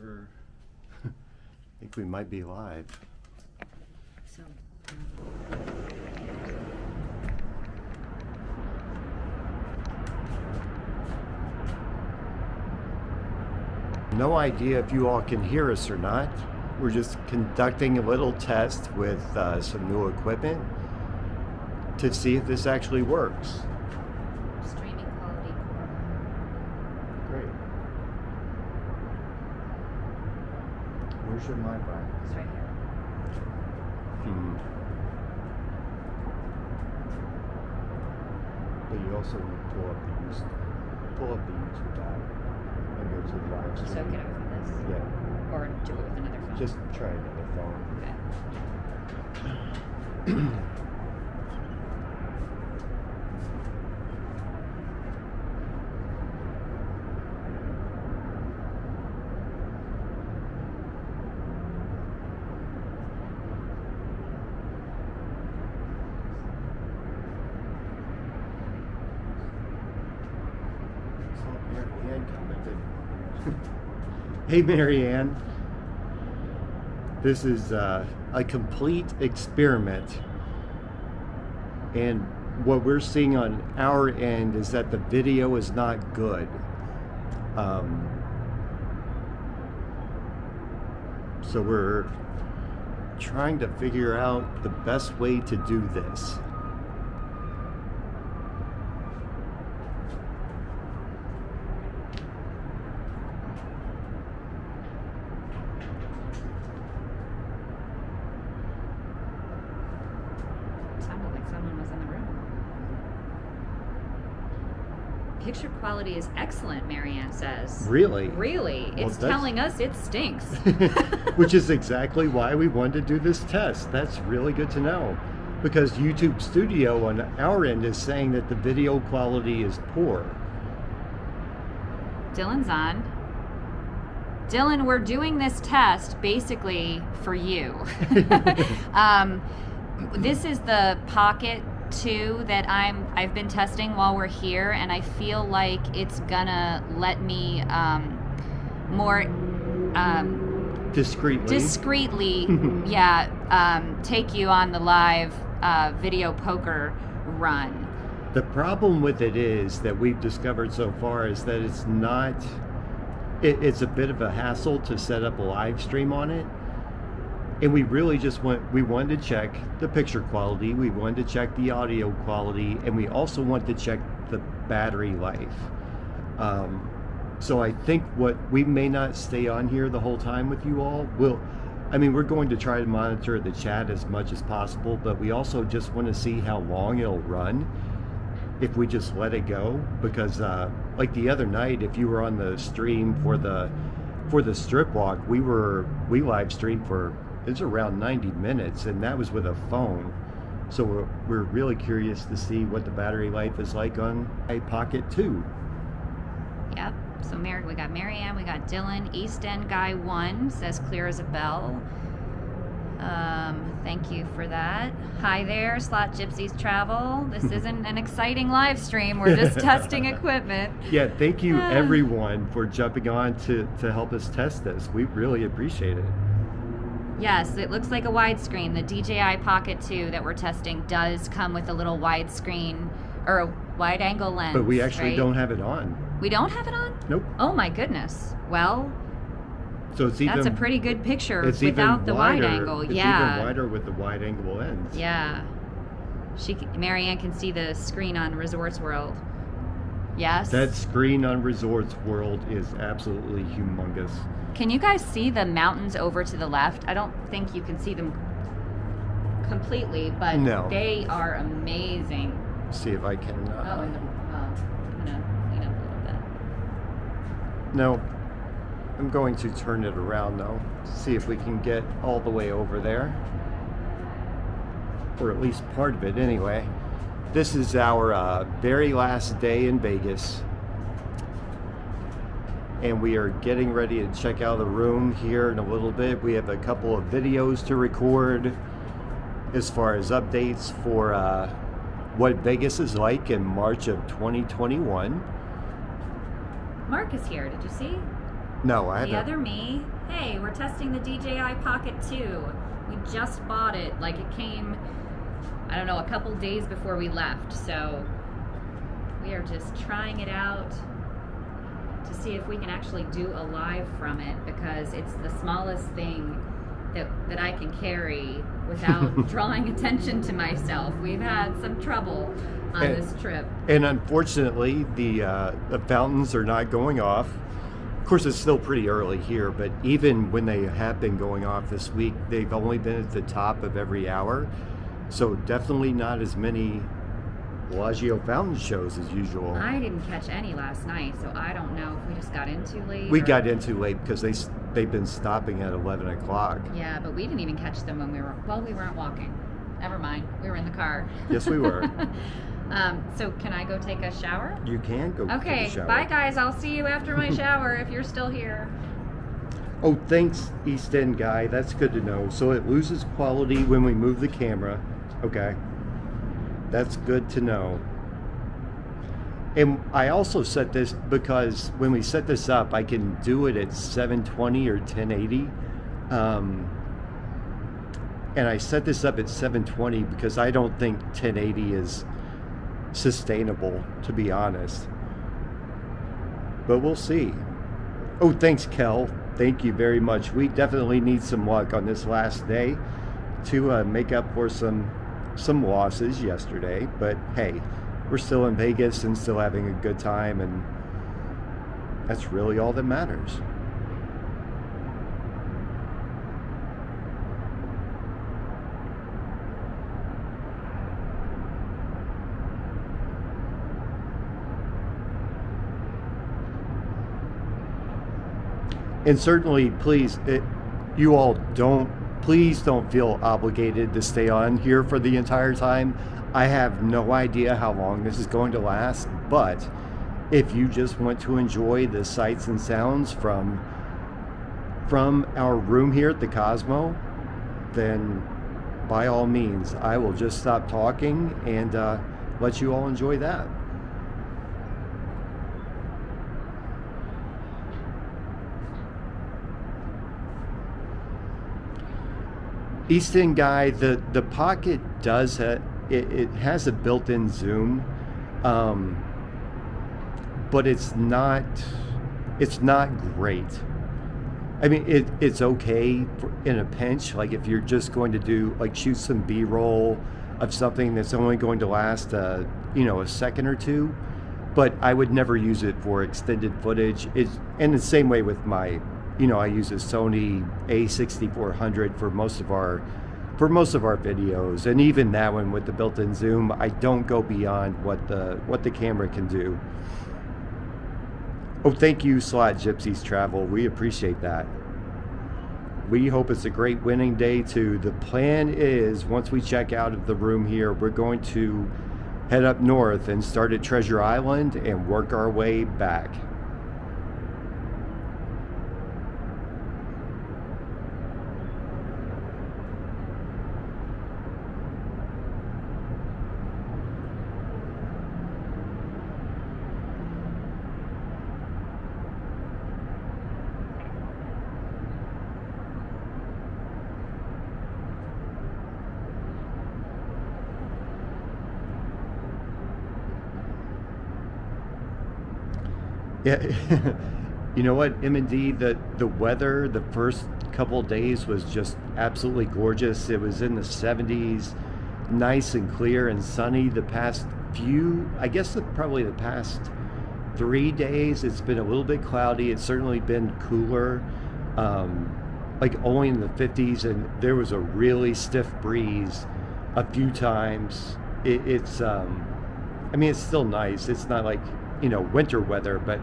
I think we might be live. So, No idea if you all can hear us or not. We're just conducting a little test with some new equipment to see if this actually works. streaming quality poor. Great. Where's your mic? It's right here. But you also need to pull up the YouTube app and go to the live stream. Soak it over this? Yeah. Or do it with another phone? Just try another phone. Okay. Hey Marianne, this is a complete experiment, and what we're seeing on our end is that the video is not good. So we're trying to figure out the best way to do this. Sounded like someone was in the room. Picture quality is excellent, Marianne says. Really? Really? Well, It's telling us it stinks. Which is exactly why we wanted to do this test. That's really good to know. Because YouTube Studio on our end is saying that the video quality is poor. Dylan's on. Dylan, we're doing this test basically for you. This is the Pocket 2 that I've been testing while we're here, and I feel like it's gonna let me more discreetly take you on the live video poker run. The problem with it is that we've discovered so far is that it's not, it's a bit of a hassle to set up a live stream on it. And we really just wanted to check the picture quality, we wanted to check the audio quality, and we also want to check the battery life. So I think we may not stay on here the whole time with you all. We're going to try to monitor the chat as much as possible, but we also just want to see how long it'll run if we just let it go. Because like the other night, if you were on the stream for the strip walk, we live streamed for, it's around 90 minutes, and that was with a phone. So we're really curious to see what the battery life is like on a Pocket 2. Yep. So we got Marianne, we got Dylan. East End Guy 1 says clear as a bell. Thank you for that. Hi there, Slot Gypsies Travel. This isn't an exciting live stream. We're just testing equipment. Yeah, thank you everyone for jumping on to help us test this. We really appreciate it. Yes, it looks like a widescreen. The DJI Pocket 2 that we're testing does come with a little widescreen or a wide angle lens. But we actually right? don't have it on. We don't have it on? Nope. Oh my goodness. Well, so that's a pretty good picture without the wide angle. It's even wider with the wide angle lens. Yeah. Marianne can see the screen on Resorts World. Yes. That screen on Resorts World is absolutely humongous. Can you guys see the mountains over to the left? I don't think you can see them completely, but no. They are amazing. See if I can. I'm gonna lean up a little bit. No, I'm going to turn it around though. See if we can get all the way over there, or at least part of it anyway. This is our very last day in Vegas, and we are getting ready to check out the room here in a little bit. We have a couple of videos to record as far as updates for what Vegas is like in March of 2021. Mark is here. Did you see? No, I The haven't. other me, hey, we're testing the DJI Pocket 2. We just bought it. Like, it came, I don't know, a couple days before we left. So we are just trying it out to see if we can actually do a live from it, because it's the smallest thing that I can carry without drawing attention to myself. We've had some trouble on this trip. And unfortunately, the fountains are not going off. Of course, it's still pretty early here, but even when they have been going off this week, they've only been at the top of every hour. So definitely not as many Bellagio fountain shows as usual. I didn't catch any last night, so I don't know if we just got in too late. We got in too late because they've been stopping at 11 o'clock. Yeah, but we didn't even catch them when we weren't walking. Never mind, we were in the car. Yes, we were. So can I go take a shower? You can go take Okay, a shower. bye guys. I'll see you after my shower if you're still here. Oh, thanks, East End guy. That's good to know. So it loses quality when we move the camera. Okay. That's good to know. And I also set this because when we set this up, I can do it at 720 or 1080. And I set this up at 720 because I don't think 1080 is sustainable, to be honest. But we'll see. Oh, thanks, Kel. Thank you very much. We definitely need some luck on this last day to make up for some losses yesterday. But hey, we're still in Vegas and still having a good time, and that's really all that matters. And certainly, please, please don't feel obligated to stay on here for the entire time. I have no idea how long this is going to last, but if you just want to enjoy the sights and sounds from our room here at the Cosmo, then by all means, I will just stop talking and let you all enjoy that. East End guy, the Pocket does it has a built-in zoom, but it's not great. I mean, it's okay in a pinch, like if you're just going to do shoot some B-roll of something that's only going to last a second or two, but I would never use it for extended footage. It's and the same way with my I use a Sony A6400 for most of our videos, and even that one with the built-in zoom, I don't go beyond what the camera can do. Oh, thank you, Slot Gypsies Travel. We appreciate that. We hope it's a great winning day too. The plan is, once we check out of the room here, we're going to head up north and start at Treasure Island and work our way back. Yeah, you know what, M&D, the weather the first couple of days was just absolutely gorgeous. It was in the 70s, nice and clear and sunny. The past probably the past 3 days, it's been a little bit cloudy. It's certainly been cooler, only in the 50s, and there was a really stiff breeze a few times. It's still nice. It's not like winter weather, but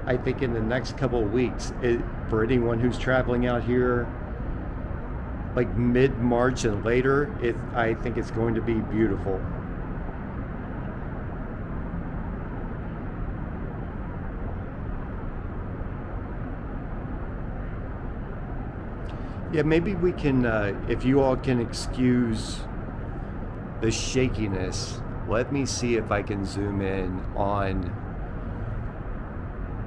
I think in the next couple of weeks, for anyone who's traveling out here mid-March and later, I think it's going to be beautiful. Yeah, maybe we can, if you all can excuse the shakiness, let me see if I can zoom in on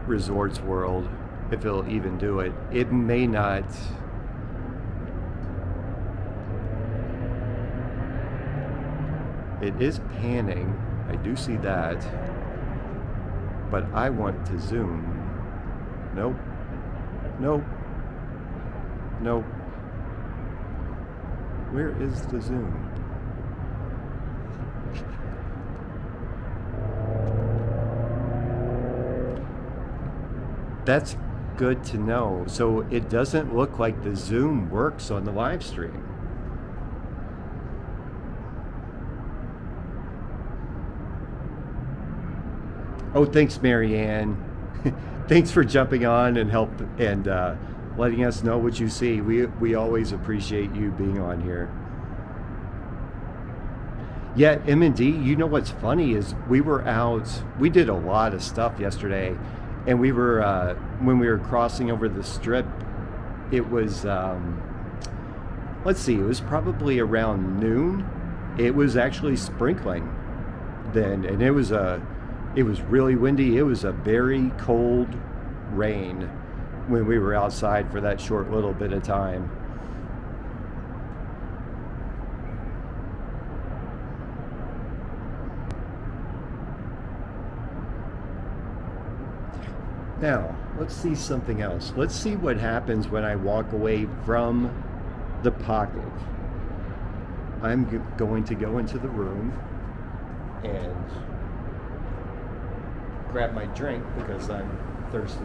Resorts World. if it'll even do it. It may not. It is panning. I do see that. But I want to zoom. Nope. Nope. Nope. Where is the zoom? That's good to know. So it doesn't look like the zoom works on the live stream. Oh, thanks, Marianne. Thanks for jumping on and letting us know what you see. We always appreciate you being on here. Yeah, M&D, you know what's funny is we were out, we did a lot of stuff yesterday, and we were, when we were crossing over the strip, it was, let's see, it was probably around noon. It was actually sprinkling then, and it was really windy. It was a very cold rain when we were outside for that short little bit of time. Now, let's see something else. Let's see what happens when I walk away from the Pocket. I'm going to go into the room and grab my drink because I'm thirsty.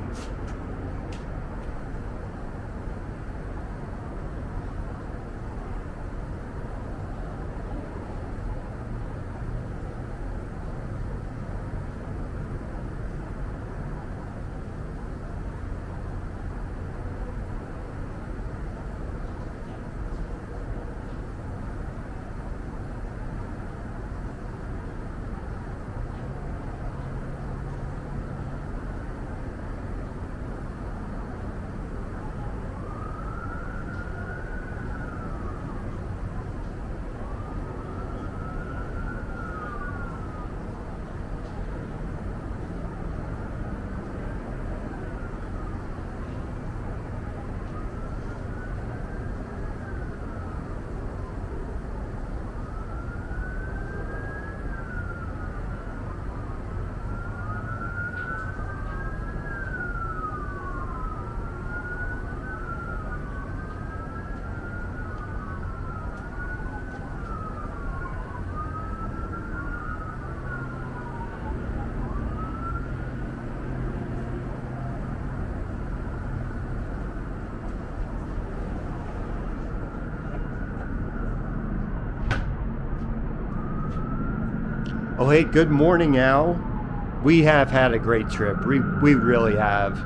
Oh, hey, good morning, Al. We have had a great trip. We really have.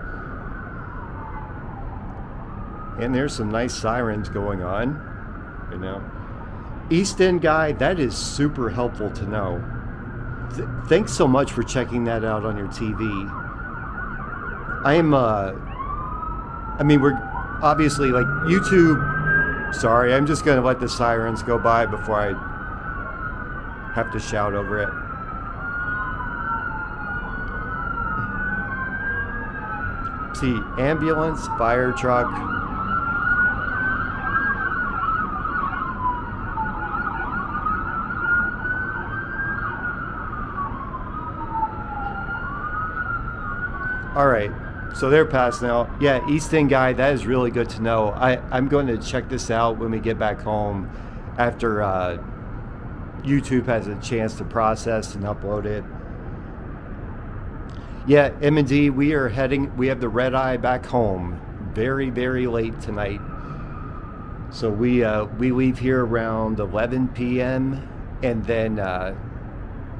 And there's some nice sirens going on, you know. East End guy, that is super helpful to know. Thanks so much for checking that out on your TV. We're obviously like YouTube. Sorry, I'm just going to let the sirens go by before I have to shout over it. See, ambulance, fire truck. All right, so they're past now. Yeah, East End guy, that is really good to know. I'm going to check this out when we get back home after YouTube has a chance to process and upload it. Yeah, M&D, we have the red eye back home very, very late tonight. So we leave here around 11 p.m. and then I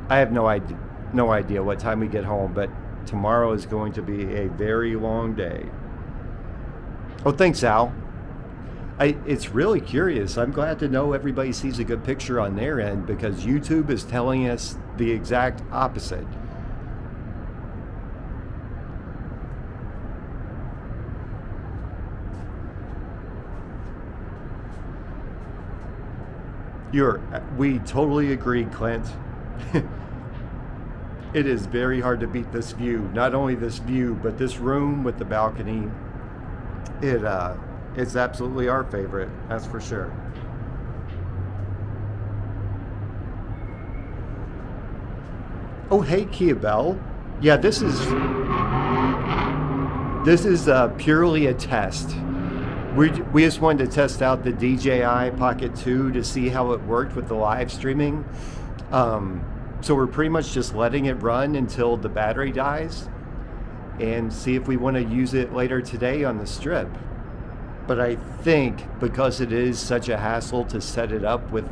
have no idea what time we get home, but tomorrow is going to be a very long day. Oh, thanks, Al. It's really curious. I'm glad to know everybody sees a good picture on their end because YouTube is telling us the exact opposite. We totally agree, Clint. It is very hard to beat this view. Not only this view, but this room with the balcony. It's absolutely our favorite, that's for sure. Oh, hey, Kia Bell. Yeah, this is purely a test. We just wanted to test out the DJI Pocket 2 to see how it worked with the live streaming. So we're pretty much just letting it run until the battery dies and see if we want to use it later today on the strip. But I think because it is such a hassle to set it up with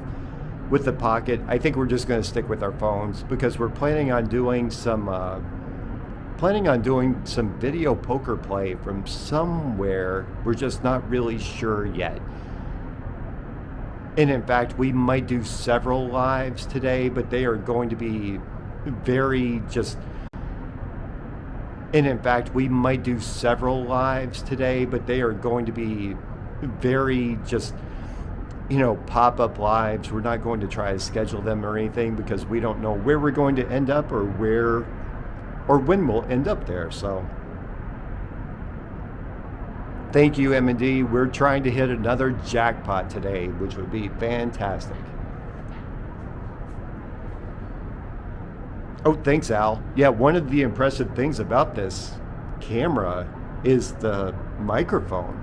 the Pocket, I think we're just going to stick with our phones because we're planning on doing some video poker play from somewhere. We're just not really sure yet. And in fact, we might do several lives today, but they are going to be very just... And in fact, we might do several lives today, but they are going to be very just, pop-up lives. We're not going to try to schedule them or anything because we don't know where we're going to end up or when we'll end up there. So thank you, M&D. We're trying to hit another jackpot today, which would be fantastic. Oh, thanks, Al. Yeah, one of the impressive things about this camera is the microphone.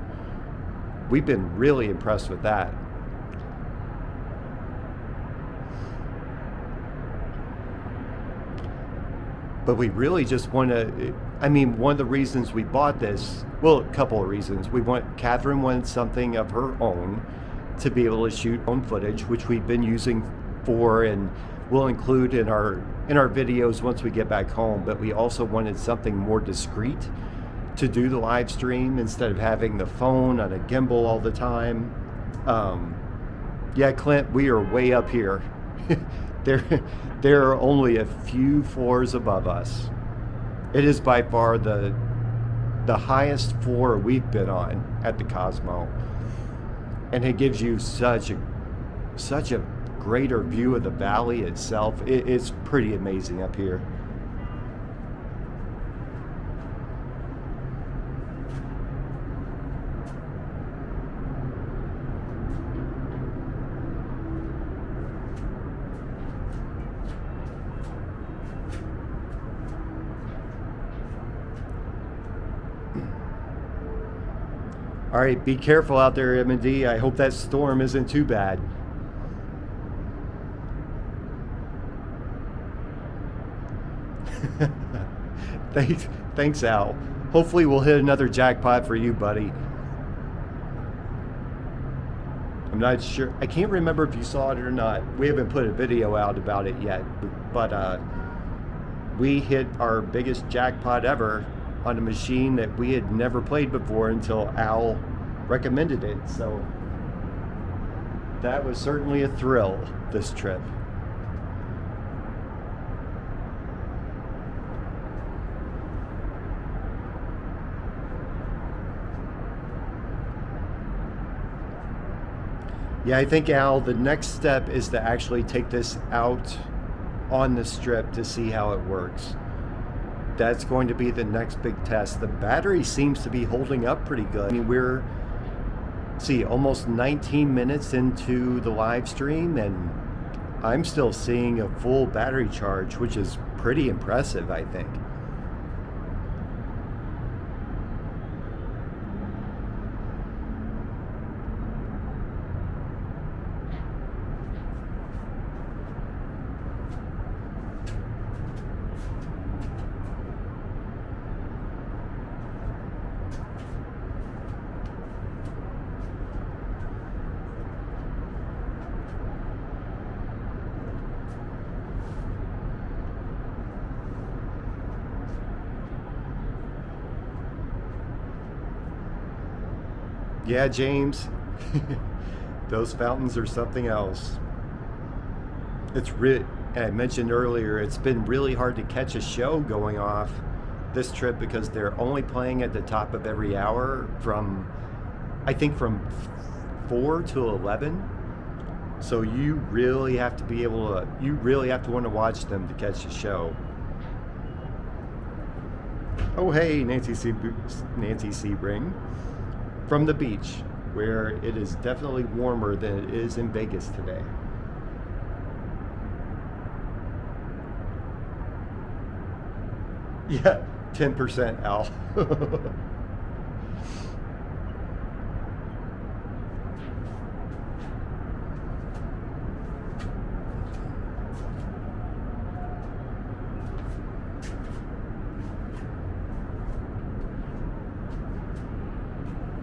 We've been really impressed with that. But we really just want to, one of the reasons we bought this, well, a couple of reasons. Catherine wanted something of her own to be able to shoot own footage, which we've been using for and we'll include in our videos once we get back home. But we also wanted something more discreet to do the live stream instead of having the phone on a gimbal all the time. Yeah, Clint, we are way up here. There are only a few floors above us. It is by far the highest floor we've been on at the Cosmo, and it gives you such a greater view of the valley itself. It's pretty amazing up here. All right, be careful out there, M&D. I hope that storm isn't too bad. Thanks, Al. Hopefully we'll hit another jackpot for you, buddy. I'm not sure. I can't remember if you saw it or not. We haven't put a video out about it yet, but we hit our biggest jackpot ever on a machine that we had never played before until Al recommended it. So that was certainly a thrill this trip. Yeah, I think, Al, the next step is to actually take this out on the strip to see how it works. That's going to be the next big test. The battery seems to be holding up pretty good. We're almost 19 minutes into the live stream and I'm still seeing a full battery charge, which is pretty impressive, I think. Yeah, James, those fountains are something else. I mentioned earlier, it's been really hard to catch a show going off this trip because they're only playing at the top of every hour from 4 to 11. So you really have to want to watch them to catch the show. Oh, hey, Nancy Sebring from the beach, where it is definitely warmer than it is in Vegas today. Yeah, 10% Al.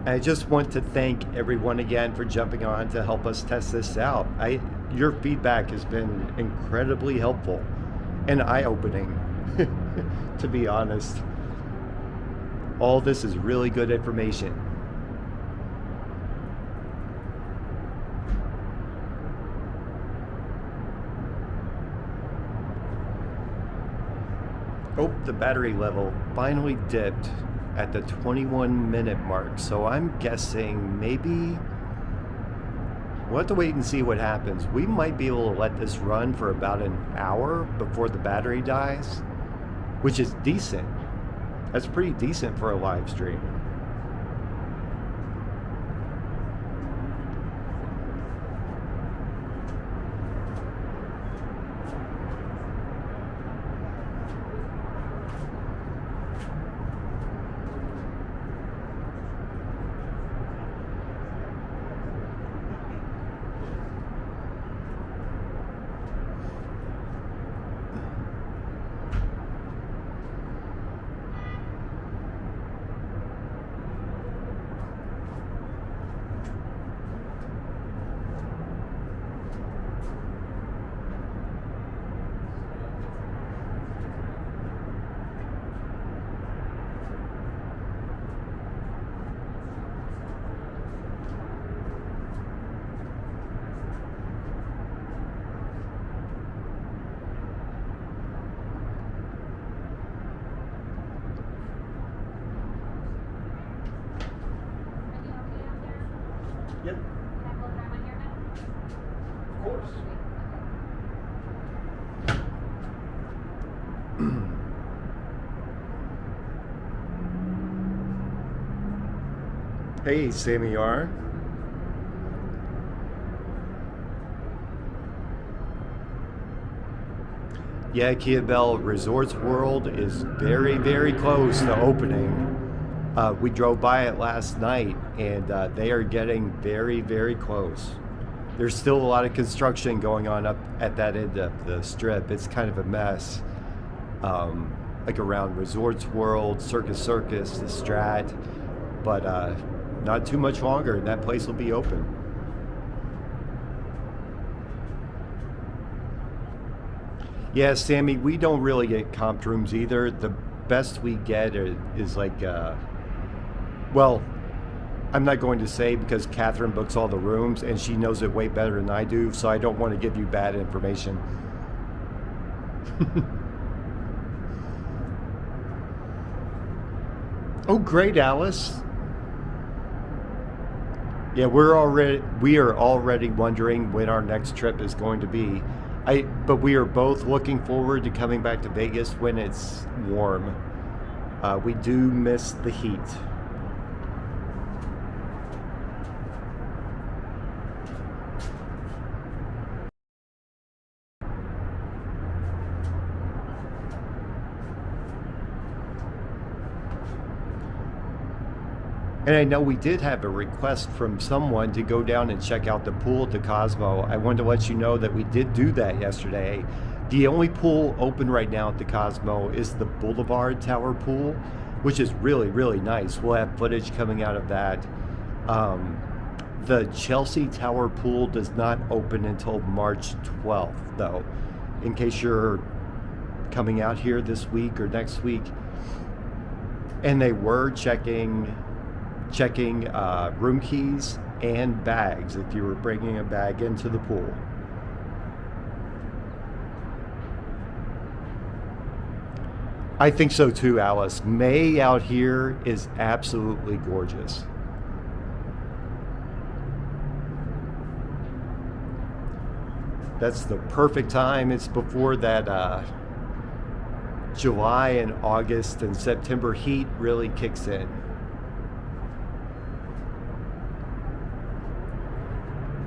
I just want to thank everyone again for jumping on to help us test this out. Your feedback has been incredibly helpful and eye-opening, to be honest. All this is really good information. Oh, the battery level finally dipped at the 21-minute mark, so I'm guessing maybe we'll have to wait and see what happens. We might be able to let this run for about an hour before the battery dies, which is decent. That's pretty decent for a live stream. Yep. Of course. Hey, Sammy R. Yeah, Kia Bell Resorts World is very, very close to opening. We drove by it last night, and they are getting very, very close. There's still a lot of construction going on up at that end of the strip. It's kind of a mess, like around Resorts World, Circus, the Strat, but not too much longer, and that place will be open. Yeah, Sammy, we don't really get comped rooms either. The best we get is like, well, I'm not going to say because Catherine books all the rooms and she knows it way better than I do, so I don't want to give you bad information. Oh, great, Alice. Yeah, we are already wondering when our next trip is going to be. But we are both looking forward to coming back to Vegas when it's warm. We do miss the heat. And I know we did have a request from someone to go down and check out the pool at the Cosmo. I wanted to let you know that we did do that yesterday. The only pool open right now at the Cosmo is the Boulevard Tower pool, which is really, really nice. We'll have footage coming out of that. The Chelsea Tower pool does not open until March 12th, though, in case you're coming out here this week or next week. And they were checking room keys and bags if you were bringing a bag into the pool. I think so too, Alice. May out here is absolutely gorgeous. That's the perfect time. It's before that July and August and September heat really kicks in.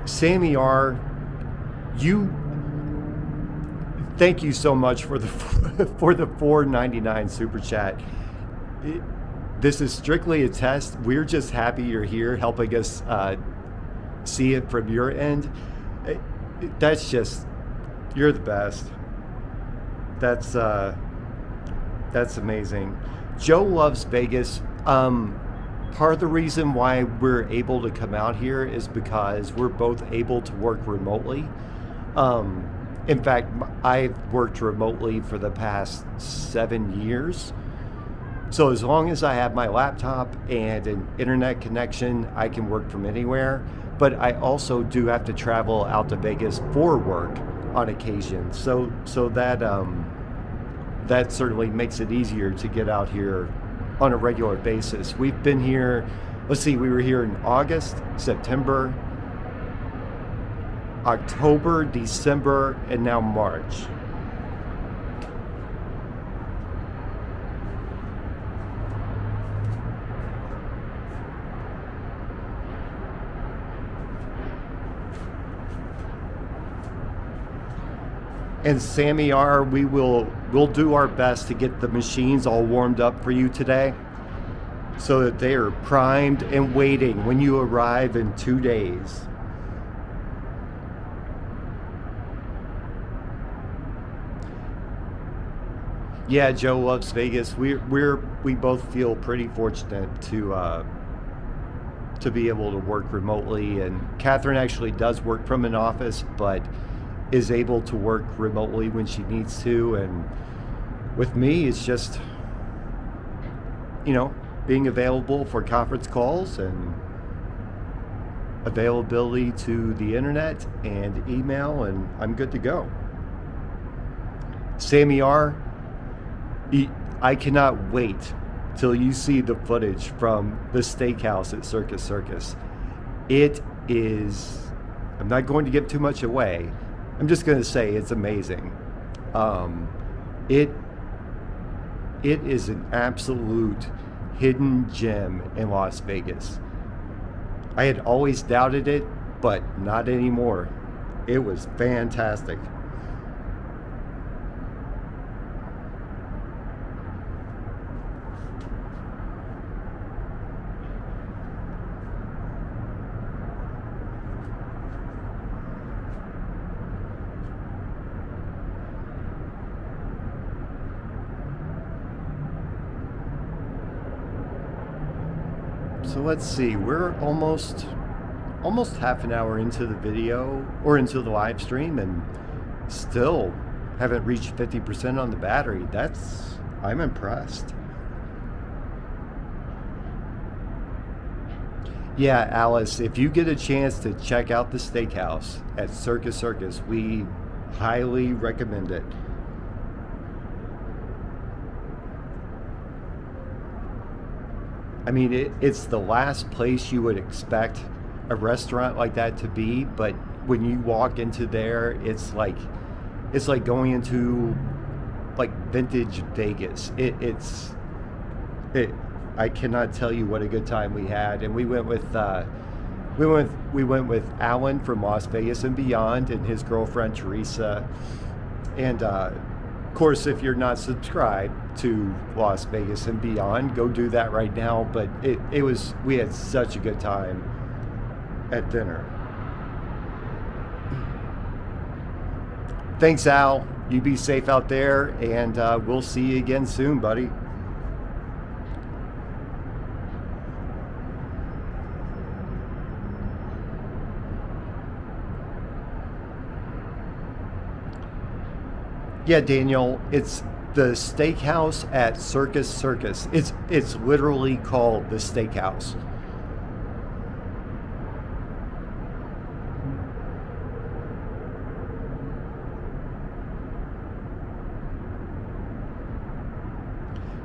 Sammy R, thank you so much for the for the $4.99 super chat. This is strictly a test. We're just happy you're here, helping us see it from your end. That's just, you're the best. That's amazing. Joe loves Vegas. Part of the reason why we're able to come out here is because we're both able to work remotely. In fact, I've worked remotely for the past 7 years. So as long as I have my laptop and an internet connection, I can work from anywhere. But I also do have to travel out to Vegas for work on occasion. So that certainly makes it easier to get out here on a regular basis. We've been here, let's see, we were here in August, September, October, December, and now March. And Sammy R, we'll do our best to get the machines all warmed up for you today so that they are primed and waiting when you arrive in 2 days. Yeah, Joe loves Vegas. We both feel pretty fortunate to be able to work remotely, and Catherine actually does work from an office, but is able to work remotely when she needs to. And with me, it's just, being available for conference calls and availability to the internet and email, and I'm good to go. Sammy R, I cannot wait till you see the footage from the steakhouse at Circus Circus. It is, I'm not going to give too much away, I'm just going to say it's amazing. It is an absolute hidden gem in Las Vegas. I had always doubted it, but not anymore. It was fantastic. So let's see, we're almost half an hour into the video, or into the live stream, and still haven't reached 50% on the battery. I'm impressed. Yeah, Alice, if you get a chance to check out the steakhouse at Circus Circus, we highly recommend it. I mean, it's the last place you would expect a restaurant like that to be, but when you walk into there, it's like going into like vintage Vegas. I cannot tell you what a good time we had, and we went with Alan from Las Vegas and Beyond, and his girlfriend Teresa, and of course, if you're not subscribed to Las Vegas and Beyond, go do that right now. But we had such a good time at dinner. Thanks, Al. You be safe out there, and we'll see you again soon, buddy. Yeah, Daniel, it's the steakhouse at Circus Circus. It's literally called the steakhouse.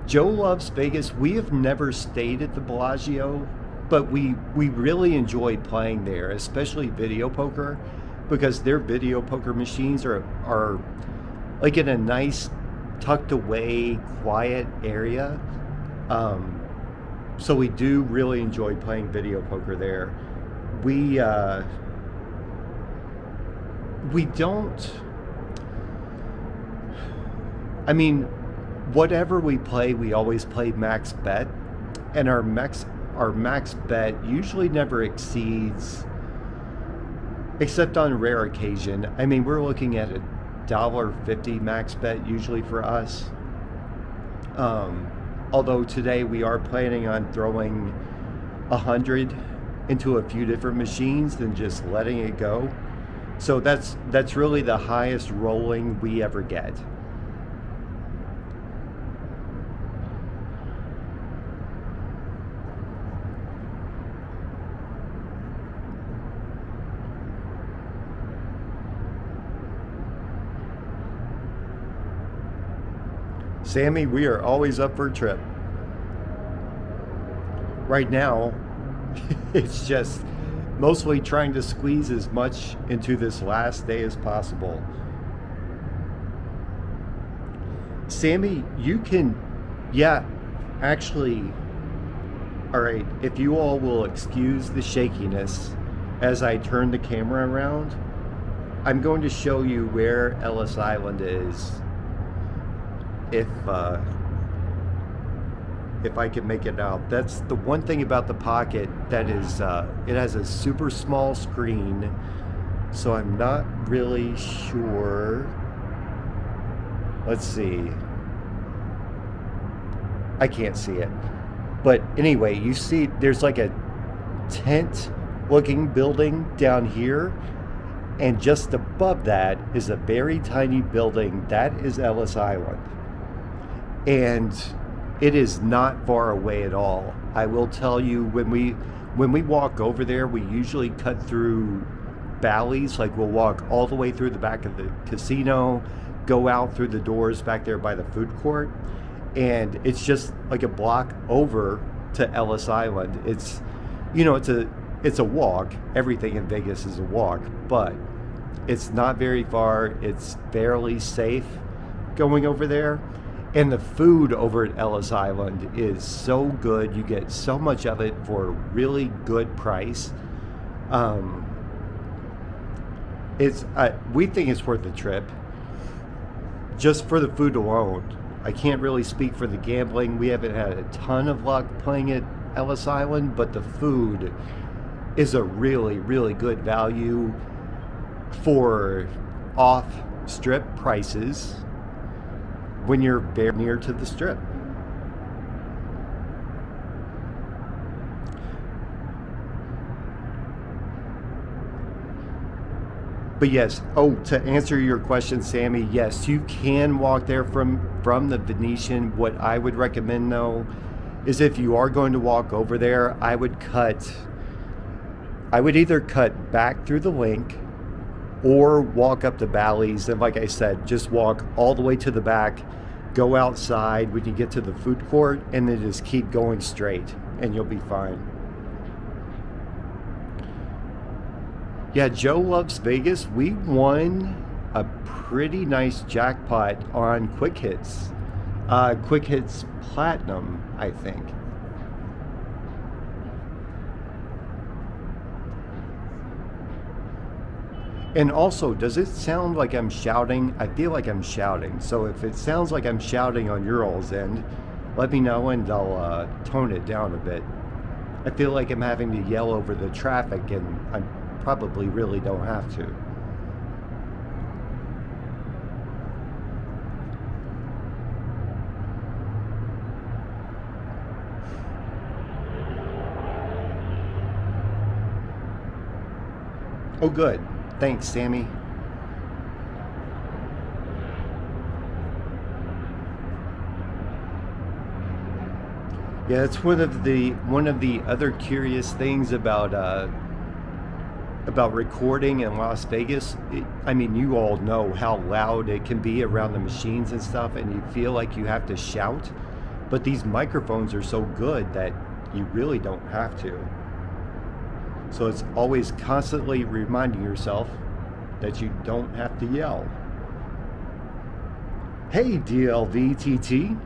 Joe loves Vegas. We have never stayed at the Bellagio, but we really enjoy playing there, especially video poker, because their video poker machines are like in a nice tucked away, quiet area. So we do really enjoy playing video poker there. We don't. I mean, whatever we play, we always play max bet, and our max bet usually never exceeds, except on rare occasion. I mean, we're looking at $1.50 max bet usually for us. Although today we are planning on throwing 100 into a few different machines and just letting it go. So that's really the highest rolling we ever get. Sammy, we are always up for a trip. Right now, it's just mostly trying to squeeze as much into this last day as possible. Sammy, you can, yeah, actually, all right, if you all will excuse the shakiness as I turn the camera around, I'm going to show you where Ellis Island is. If I can make it out. That's the one thing about the Pocket that is, it has a super small screen, so I'm not really sure. Let's see. I can't see it. But anyway, you see there's like a tent looking building down here, and just above that is a very tiny building. That is Ellis Island. And it is not far away at all. I will tell you, when we walk over there, we usually cut through valleys. Like, we'll walk all the way through the back of the casino, go out through the doors back there by the food court, and it's just like a block over to Ellis Island. It's, you know, it's a walk. Everything in Vegas is a walk, but it's not very far. It's fairly safe going over there. And the food over at Ellis Island is so good. You get so much of it for a really good price. We think it's worth the trip, just for the food alone. I can't really speak for the gambling. We haven't had a ton of luck playing at Ellis Island, but the food is a really, really good value for off-strip prices when you're very near to the strip. But yes, to answer your question, Sammy, yes, you can walk there from the Venetian. What I would recommend, though, is if you are going to walk over there, I would either cut back through the link or walk up the valleys, and like I said, just walk all the way to the back, go outside when you get to the food court, and then just keep going straight, and you'll be fine. Yeah, Joe loves Vegas. We won a pretty nice jackpot on Quick Hits. Quick Hits Platinum, I think. And also, does it sound like I'm shouting? I feel like I'm shouting. So if it sounds like I'm shouting on your all's end, let me know and I'll tone it down a bit. I feel like I'm having to yell over the traffic, and I probably really don't have to. Oh, good. Thanks, Sammy. Yeah, it's one of the other curious things about recording in Las Vegas. I mean, you all know how loud it can be around the machines and stuff, and you feel like you have to shout. But these microphones are so good that you really don't have to. So it's always constantly reminding yourself that you don't have to yell. Hey, DLVTT.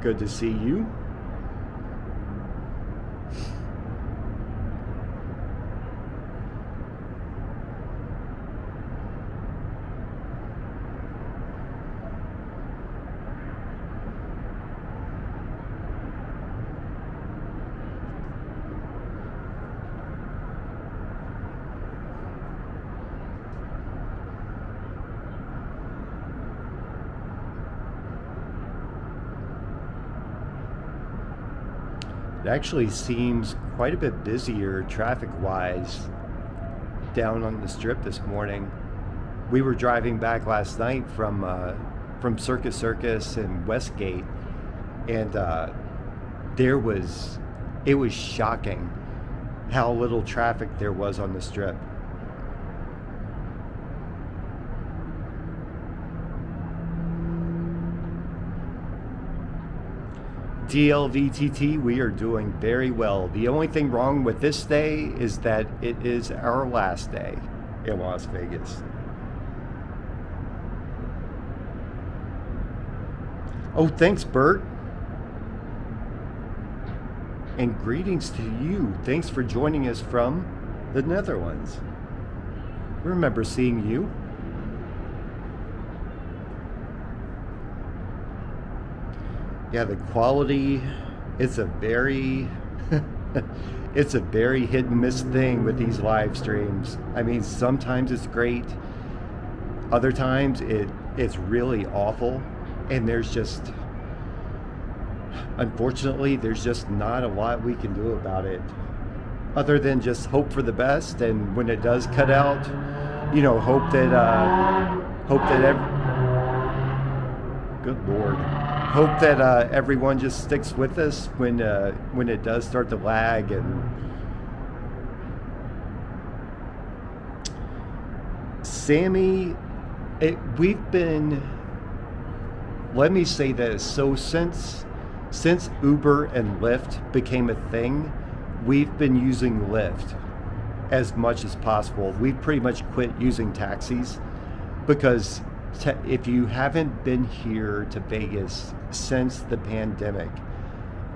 Good to see you. It actually seems quite a bit busier traffic-wise down on the strip this morning. We were driving back last night from Circus Circus and Westgate, and it was shocking how little traffic there was on the strip. DLVTT, we are doing very well. The only thing wrong with this day is that it is our last day in Las Vegas. Oh, thanks, Bert. And greetings to you. Thanks for joining us from the Netherlands. Remember seeing you. Yeah, the quality, it's a very it's a very hit and miss thing with these live streams. I mean, sometimes it's great, other times it's really awful, and unfortunately there's just not a lot we can do about it other than just hope for the best, and when it does cut out, hope that good Lord. Hope that everyone just sticks with us when it does start to lag. And Sammy, let me say this, so since Uber and Lyft became a thing, we've been using Lyft as much as possible. We've pretty much quit using taxis because if you haven't been here to Vegas since the pandemic,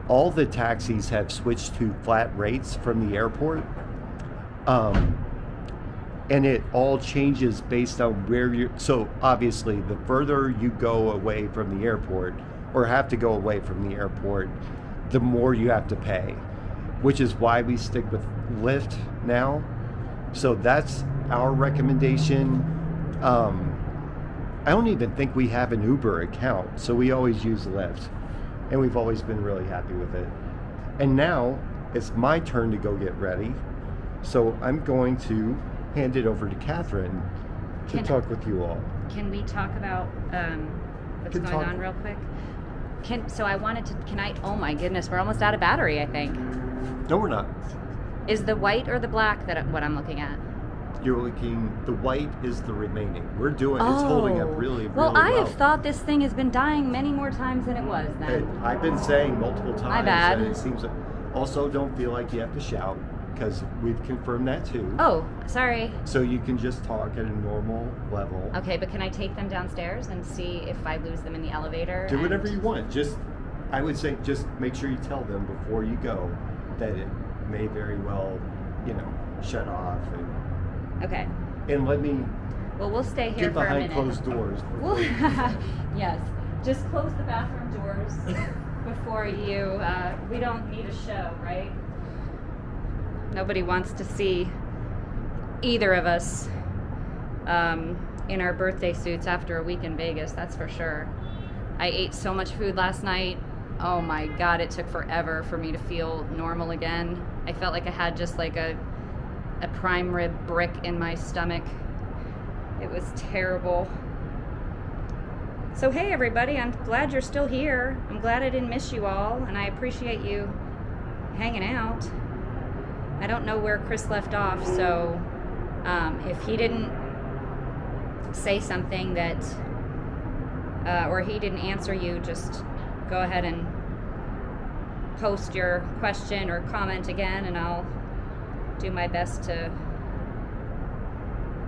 all the taxis have switched to flat rates from the airport. And it all changes based on where so obviously the further you go away from the airport or have to go away from the airport, the more you have to pay, which is why we stick with Lyft now. So that's our recommendation. I don't even think we have an Uber account, so we always use Lyft, and we've always been really happy with it. And now it's my turn to go get ready, so I'm going to hand it over to Catherine to talk with you all. Can we talk about what's going on real quick? Oh my goodness, we're almost out of battery, I think. No, we're not. Is the white or the black what I'm looking at? You're looking, the white is the remaining. It's holding up really, really well. I have thought this thing has been dying many more times than it was then. I've been saying multiple times. My bad. And it seems also, don't feel like you have to shout, because we've confirmed that too. Oh, sorry. So you can just talk at a normal level. Okay, but can I take them downstairs and see if I lose them in the elevator? Do whatever you want. I would say just make sure you tell them before you go that it may very well, shut off. Okay. And let me we'll stay here for a minute. Get behind closed doors. Yes. Just close the bathroom doors before you, we don't need a show, right? Nobody wants to see either of us in our birthday suits after a week in Vegas, that's for sure. I ate so much food last night. Oh my God, it took forever for me to feel normal again. I felt like I had just like a prime rib brick in my stomach. It was terrible. So hey everybody, I'm glad you're still here. I'm glad I didn't miss you all, and I appreciate you hanging out. I don't know where Chris left off, so if he didn't say something that, or he didn't answer you, just go ahead and post your question or comment again, and I'll do my best to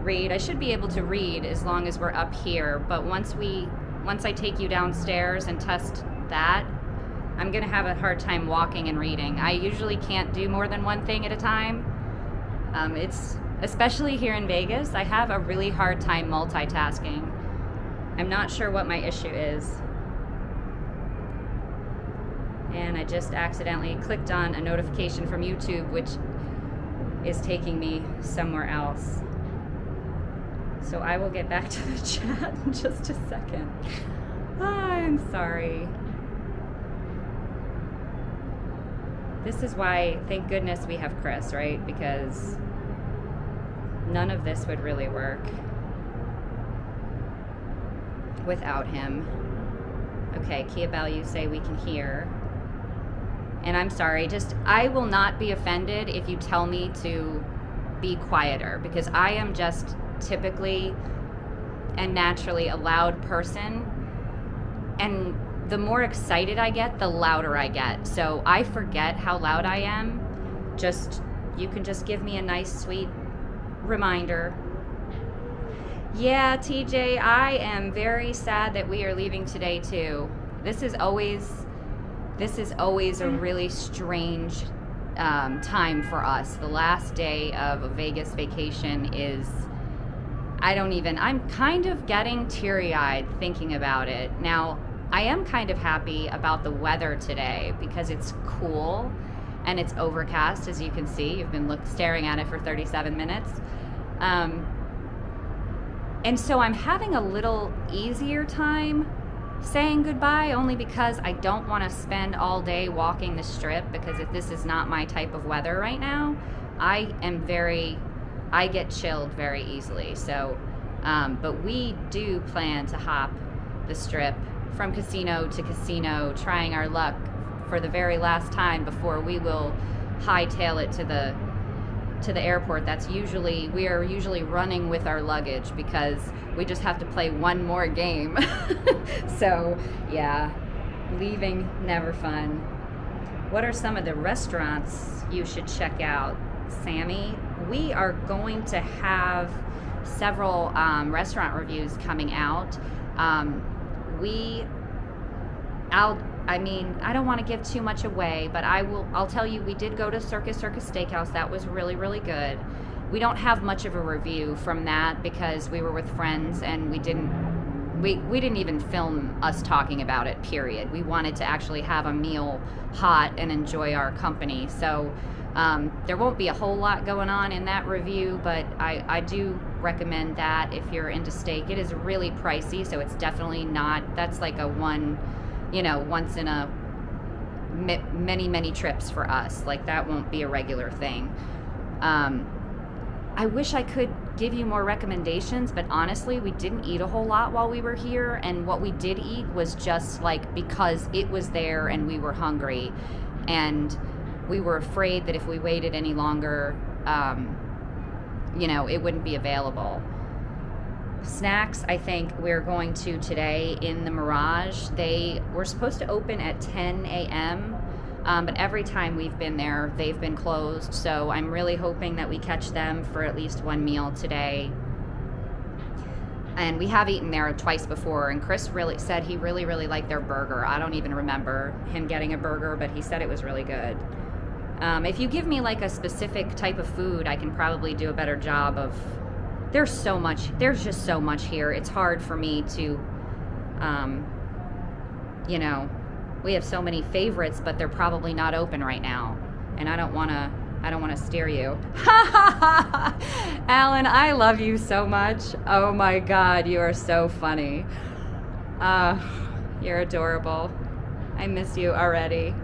read. I should be able to read as long as we're up here, but once we once I take you downstairs and test that, I'm gonna have a hard time walking and reading. I usually can't do more than one thing at a time. It's, especially here in Vegas, I have a really hard time multitasking. I'm not sure what my issue is. And I just accidentally clicked on a notification from YouTube, which is taking me somewhere else. So I will get back to the chat in just a second. I'm sorry. This is why, thank goodness we have Chris, right? Because none of this would really work without him. Okay, Kia Bell, you say we can hear. And I'm sorry, just, I will not be offended if you tell me to be quieter, because I am just typically and naturally a loud person, and the more excited I get, the louder I get. So I forget how loud I am. Just, you can just give me a nice, sweet reminder. Yeah, TJ, I am very sad that we are leaving today too. This is always a really strange time for us. The last day of a Vegas vacation is, I'm kind of getting teary-eyed thinking about it. Now, I am kind of happy about the weather today because it's cool and it's overcast, as you can see. You've been staring at it for 37 minutes. And so I'm having a little easier time saying goodbye, only because I don't want to spend all day walking the strip, because if this is not my type of weather right now, I get chilled very easily. So, but we do plan to hop the strip from casino to casino, trying our luck for the very last time before we will hightail it to the airport. We are usually running with our luggage because we just have to play one more game. So yeah, leaving, never fun. What are some of the restaurants you should check out, Sammy? We are going to have several restaurant reviews coming out. I don't want to give too much away, but I'll tell you, we did go to Circus Steakhouse. That was really, really good. We don't have much of a review from that because we were with friends and we didn't even film us talking about it, period. We wanted to actually have a meal hot and enjoy our company. So there won't be a whole lot going on in that review, but I do recommend that if you're into steak. It is really pricey, so it's definitely not, that's like a once in a many trips for us. Like, that won't be a regular thing. I wish I could give you more recommendations, but honestly, we didn't eat a whole lot while we were here, and what we did eat was just like because it was there and we were hungry, and we were afraid that if we waited any longer, it wouldn't be available. Snacks, I think we're going to today in the Mirage. They were supposed to open at 10 a.m., but every time we've been there, they've been closed. So I'm really hoping that we catch them for at least one meal today. And we have eaten there twice before, and Chris really said he really, really liked their burger. I don't even remember him getting a burger, but he said it was really good. If you give me like a specific type of food, I can probably do a better job of... There's just so much here. It's hard for me to, we have so many favorites, but they're probably not open right now. And I don't want to steer you. Alan, I love you so much. Oh my God, you are so funny. You're adorable. I miss you already.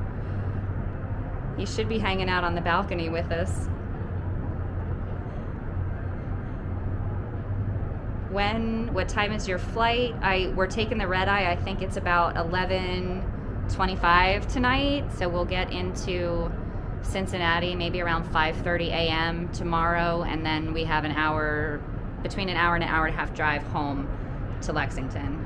You should be hanging out on the balcony with us. What time is your flight? We're taking the red eye. I think it's about 11:25 tonight. So we'll get into Cincinnati maybe around 5:30 a.m. tomorrow. And then we have between an hour and an hour and a half drive home to Lexington.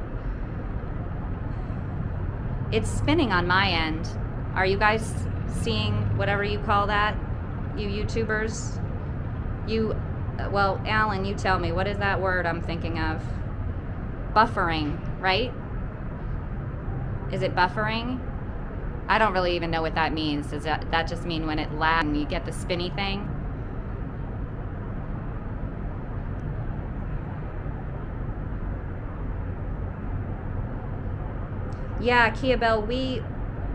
It's spinning on my end. Are you guys seeing whatever you call that? You YouTubers? Well, Alan, you tell me, what is that word I'm thinking of? Buffering, right? Is it buffering? I don't really even know what that means. Does that just mean when it lags and you get the spinny thing? Yeah, Kia Bell,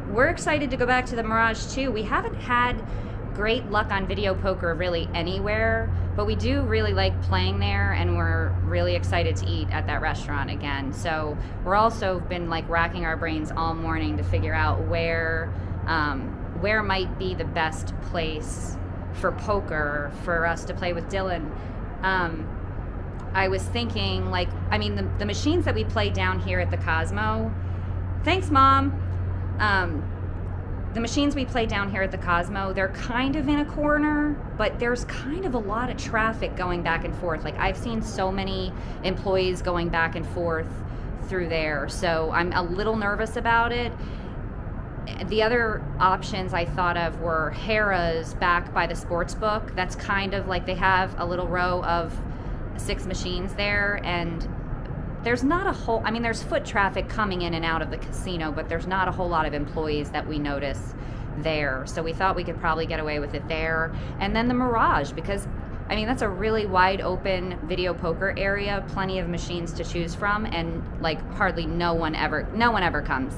we're excited to go back to the Mirage too. We haven't had great luck on video poker really anywhere, but we do really like playing there, and we're really excited to eat at that restaurant again. So we're also been like racking our brains all morning to figure out where might be the best place for poker for us to play with Dylan. I was thinking, like, I mean, the machines that we play down here at the Cosmo. Thanks, Mom. The machines we play down here at the Cosmo, they're kind of in a corner, but there's kind of a lot of traffic going back and forth. Like, I've seen so many employees going back and forth through there, so I'm a little nervous about it. The other options I thought of were Harrah's back by the sports book. That's kind of like they have a little row of 6 machines there, and there's not a whole, I mean, there's foot traffic coming in and out of the casino, but there's not a whole lot of employees that we notice there. So we thought we could probably get away with it there. And then the Mirage, because, I mean, that's a really wide open video poker area, plenty of machines to choose from, and like hardly no one ever comes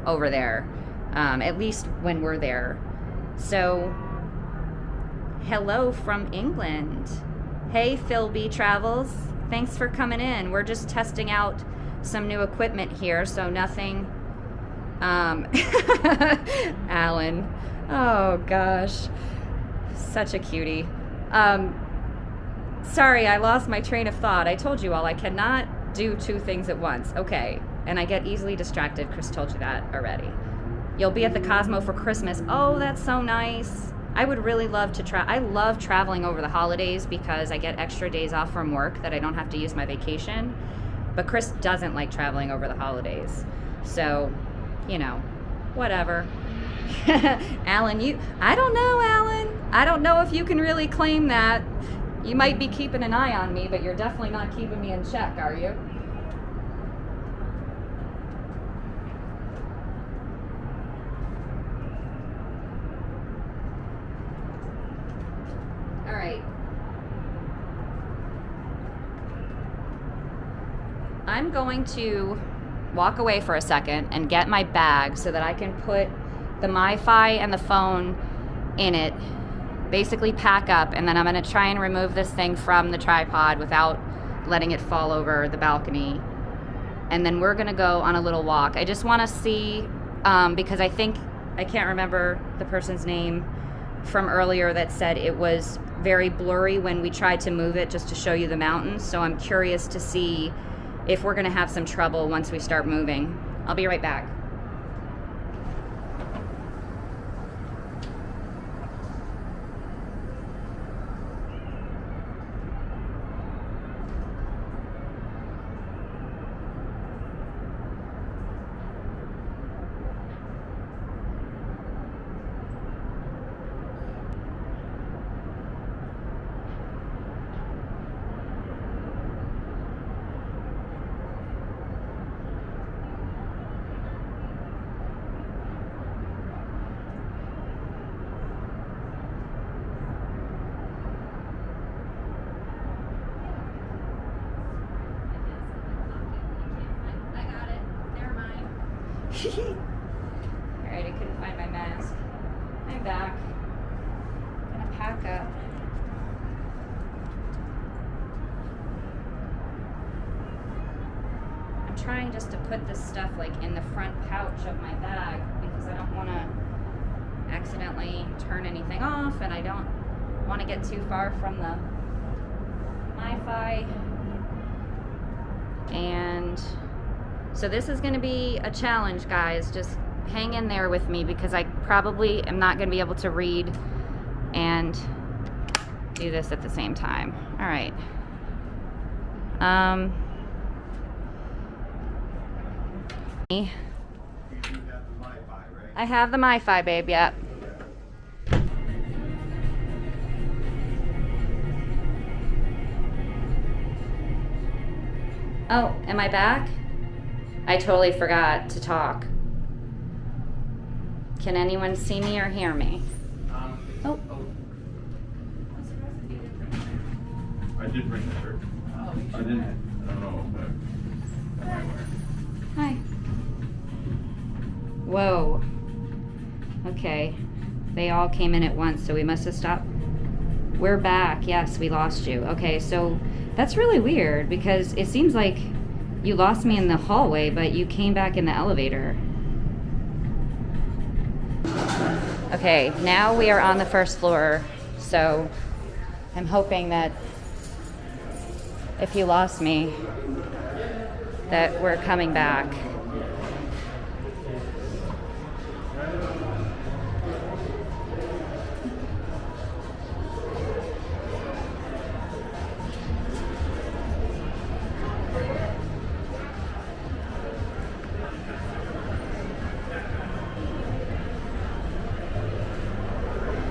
over there, at least when we're there. So, hello from England. Hey, Phil B. Travels. Thanks for coming in. We're just testing out some new equipment here, so nothing. Alan. Oh, gosh. Such a cutie. Sorry, I lost my train of thought. I told you all I cannot do 2 things at once. Okay. And I get easily distracted. Chris told you that already. You'll be at the Cosmo for Christmas. Oh, that's so nice. I would really love to I love traveling over the holidays because I get extra days off from work that I don't have to use my vacation. But Chris doesn't like traveling over the holidays. So, you know, whatever. Alan, I don't know, Alan. I don't know if you can really claim that. You might be keeping an eye on me, but you're definitely not keeping me in check, are you? All right. I'm going to walk away for a second and get my bag so that I can put the MiFi and the phone in it, basically pack up, and then I'm going to try and remove this thing from the tripod without letting it fall over the balcony. And then we're going to go on a little walk. I just want to see, because I can't remember the person's name from earlier that said it was very blurry when we tried to move it just to show you the mountains. So I'm curious to see if we're going to have some trouble once we start moving. I'll be right back. Alright, I couldn't find my mask. I'm back. I'm gonna pack up. I'm trying just to put this stuff like in the front pouch of my bag because I don't want to accidentally turn anything off, and I don't want to get too far from the MiFi. And so this is going to be a challenge, guys. Just hang in there with me because I probably am not going to be able to read and do this at the same time. All right. You have the MiFi, right? I have the MiFi, babe. Yep. Oh, am I back? I totally forgot to talk. Can anyone see me or hear me? Oh. I did bring the shirt. I don't know. Hi. Whoa. Okay. They all came in at once, so we must have stopped. We're back. Yes, we lost you. Okay, so that's really weird because it seems like you lost me in the hallway, but you came back in the elevator. Okay, now we are on the first floor, so I'm hoping that if you lost me, that we're coming back.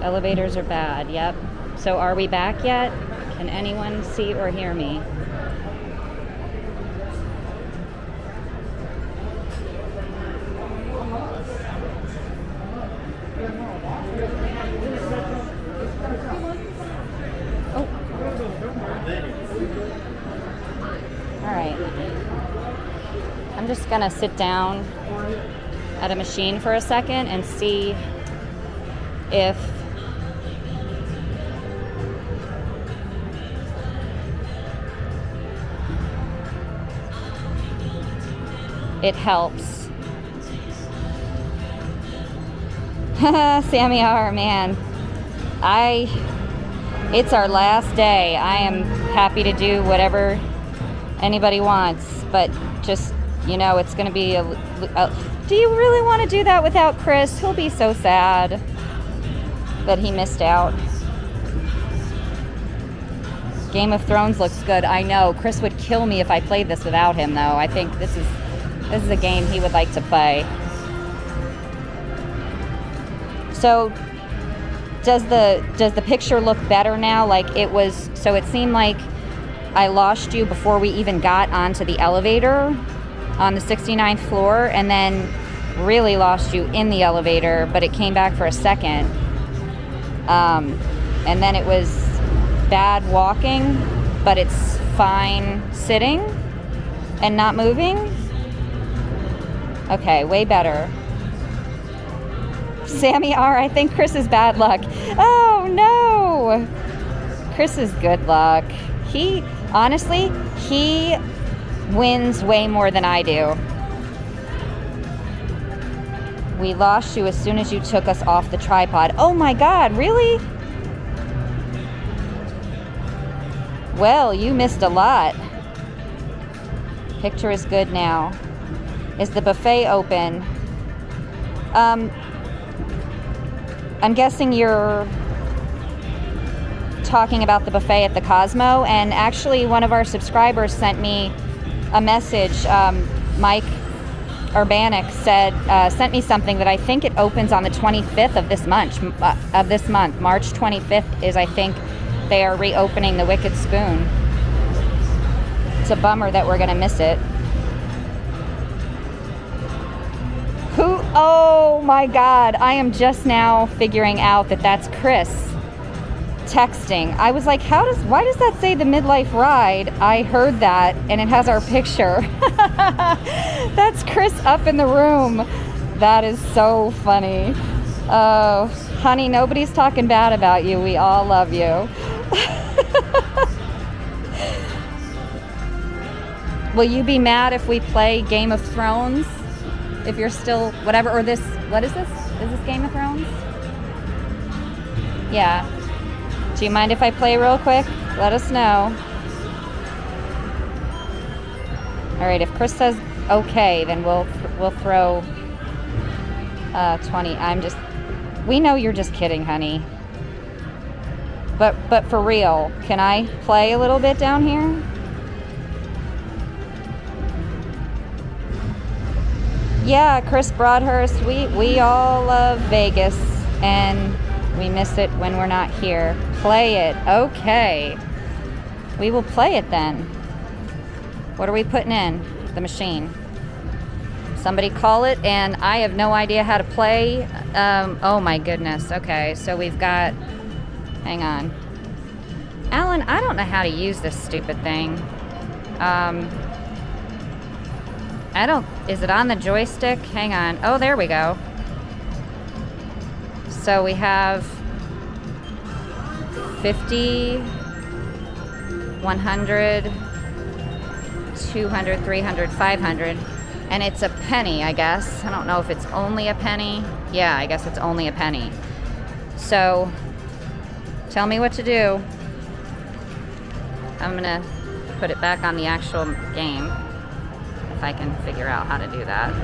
Elevators are bad, yep. So are we back yet? Can anyone see or hear me? Oh. All right. I'm just gonna sit down at a machine for a second and see if it helps. Sammy R, man. It's our last day. I am happy to do whatever anybody wants, but just, you know, it's going to be do you really want to do that without Chris? He'll be so sad that he missed out. Game of Thrones looks good. I know. Chris would kill me if I played this without him, though. I think this is a game he would like to play. So does the picture look better now? Like it was, so it seemed like I lost you before we even got onto the elevator on the 69th floor, and then really lost you in the elevator, but it came back for a second. And then it was bad walking, but it's fine sitting and not moving. Okay, way better. Sammy R, I think Chris is bad luck. Oh no! Chris is good luck. Honestly, he wins way more than I do. We lost you as soon as you took us off the tripod. Oh my God, really? Well, you missed a lot. Picture is good now. Is the buffet open? I'm guessing you're talking about the buffet at the Cosmo, and actually one of our subscribers sent me a message. Mike Urbanic sent me something that I think it opens on the 25th of this month. March 25th is, I think, they are reopening the Wicked Spoon. It's a bummer that we're gonna miss it. Oh my God, I am just now figuring out that that's Chris texting. I was like, why does that say the Midlife ride? I heard that and it has our picture. That's Chris up in the room. That is so funny. Oh, honey, nobody's talking bad about you. We all love you. Will you be mad if we play Game of Thrones? If you're still, whatever, or this, what is this? Is this Game of Thrones? Yeah. Do you mind if I play real quick? Let us know. All right, if Chris says okay, then we'll throw 20. We know you're just kidding, honey. But for real, can I play a little bit down here? Yeah, Chris Broadhurst, we all love Vegas, and we miss it when we're not here. Play it. Okay. We will play it then. What are we putting in the machine? Somebody call it, and I have no idea how to play. Oh my goodness. Okay, so we've got... Hang on. Alan, I don't know how to use this stupid thing. I don't... Is it on the joystick? Hang on. Oh, there we go. So we have 50, 100, 200, 300, 500. And it's a penny, I guess. I don't know if it's only a penny. Yeah, I guess it's only a penny. So, tell me what to do. I'm gonna put it back on the actual game, if I can figure out how to do that.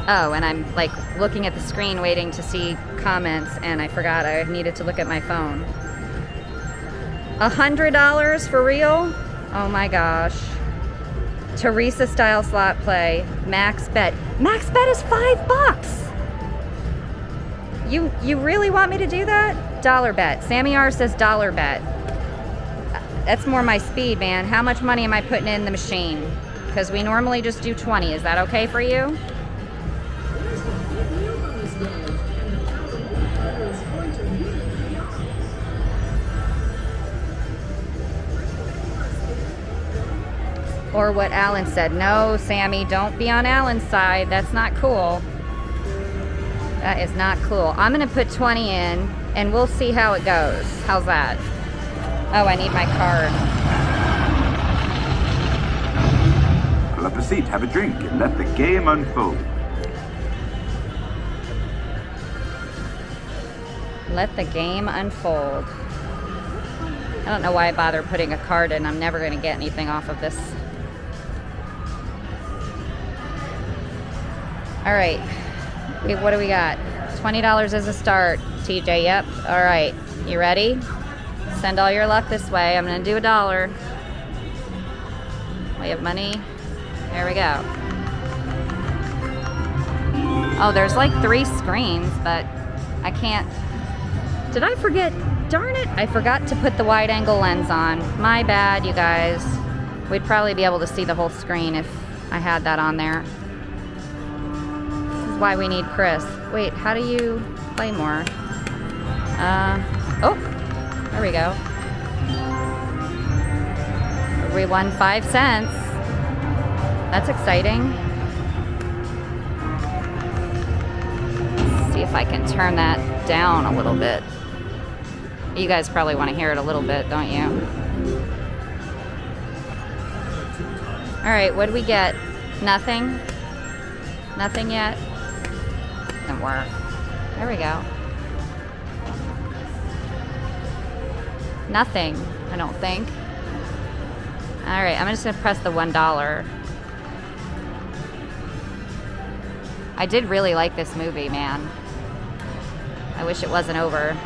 Oh, and I'm like looking at the screen waiting to see comments, and I forgot I needed to look at my phone. $100 for real? Oh my gosh. Teresa style slot play. Max bet. Max bet is $5. You really want me to do that? Dollar bet. Sammy R says dollar bet. That's more my speed, man. How much money am I putting in the machine? Because we normally just do 20. Is that okay for you? Or what Alan said. No, Sammy, don't be on Alan's side. That's not cool. That is not cool. I'm going to put 20 in, and we'll see how it goes. How's that? Oh, I need my card. Pull up a seat, have a drink, and let the game unfold. Let the game unfold. I don't know why I bother putting a card in. I'm never going to get anything off of this. All right, what do we got? $20 as a start, TJ, yep. All right, you ready? Send all your luck this way. I'm gonna do $1. We have money, there we go. Oh, there's like 3 screens, but I can't, did I forget, darn it, I forgot to put the wide angle lens on. My bad, you guys. We'd probably be able to see the whole screen if I had that on there. Why we need Chris. Wait, how do you play more? Oh, there we go. We won 5 cents. That's exciting. Let's see if I can turn that down a little bit. You guys probably want to hear it a little bit, don't you? All right, what did we get? Nothing? Nothing yet? Didn't work. There we go. Nothing, I don't think. All right, I'm just gonna press the $1. I did really like this movie, man. I wish it wasn't over.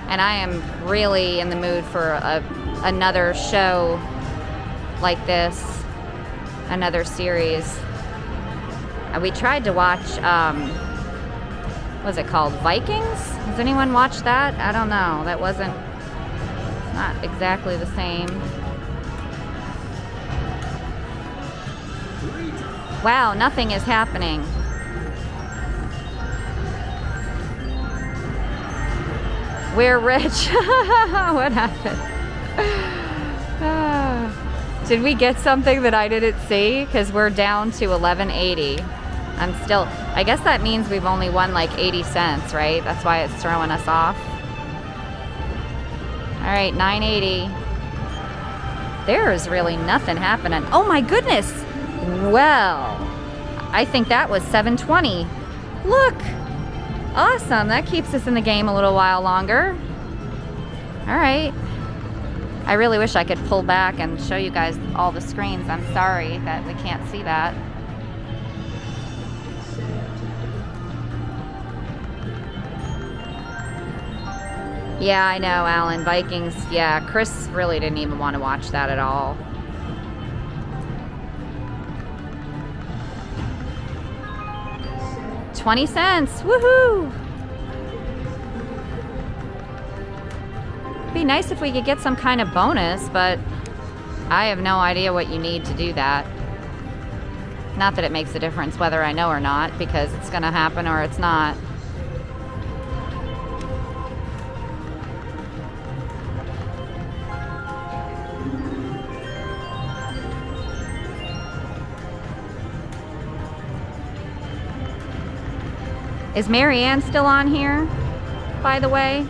And I am really in the mood for another show like this, another series. We tried to watch, what's it called, Vikings? Has anyone watched that? I don't know. That wasn't, not exactly the same. Wow, nothing is happening. We're rich. What happened? Did we get something that I didn't see? Because we're down to 1180. I'm still, I guess that means we've only won like 80 cents, right? That's why it's throwing us off. All right, 980. There is really nothing happening. Oh my goodness. Well, I think that was 720. Look. Awesome. That keeps us in the game a little while longer. All right. I really wish I could pull back and show you guys all the screens. I'm sorry that we can't see that. Yeah, I know, Alan. Vikings. Yeah, Chris really didn't even want to watch that at all. $0.20. Woohoo! It'd be nice if we could get some kind of bonus, but I have no idea what you need to do that. Not that it makes a difference whether I know or not, because it's gonna happen or it's not. Is Marianne still on here, by the way?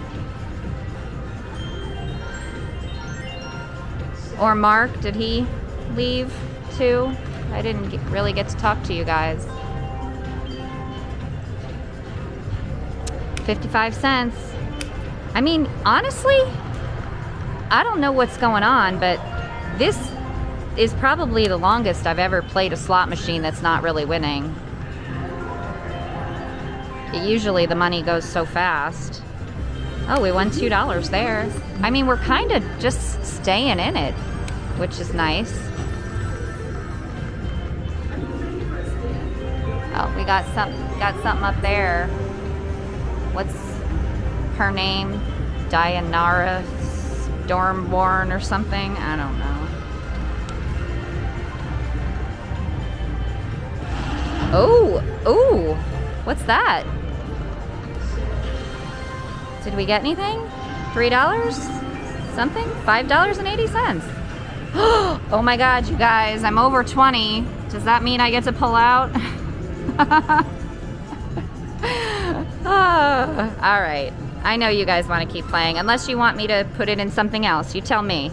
Or Mark, did he leave too? I didn't really get to talk to you guys. 55 cents. I mean, honestly, I don't know what's going on, but this is probably the longest I've ever played a slot machine that's not really winning. Usually the money goes so fast. Oh, we won $2 there. I mean, we're kind of just staying in it, which is nice. Oh, we got something up there. What's her name? Dianara Stormborn or something? I don't know. Oh, what's that? Did we get anything? $3? Something? $5.80. Oh my God, you guys, I'm over 20. Does that mean I get to pull out? All right. I know you guys want to keep playing. Unless you want me to put it in something else. You tell me.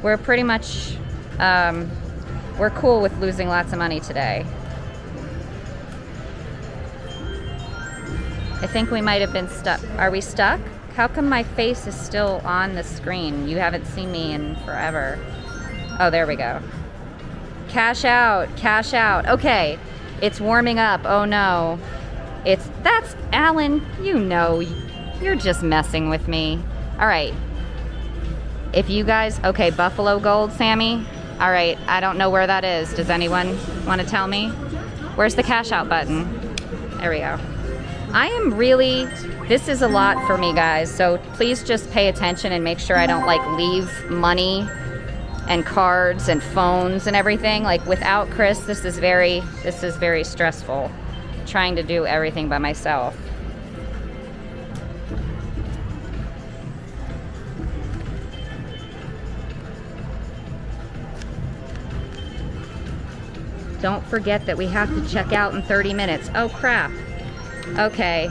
We're pretty much, we're cool with losing lots of money today. I think we might have been stuck. Are we stuck? How come my face is still on the screen? You haven't seen me in forever. Oh, there we go. Cash out, cash out. Okay, it's warming up. Oh no. That's Alan, you know, you're just messing with me. All right. If you guys, okay, Buffalo Gold, Sammy. All right, I don't know where that is. Does anyone want to tell me? Where's the cash out button? There we go. I am really, this is a lot for me, guys, so please just pay attention and make sure I don't like leave money and cards and phones and everything. Like without Chris, this is very stressful, trying to do everything by myself. Don't forget that we have to check out in 30 minutes. Oh crap. Okay,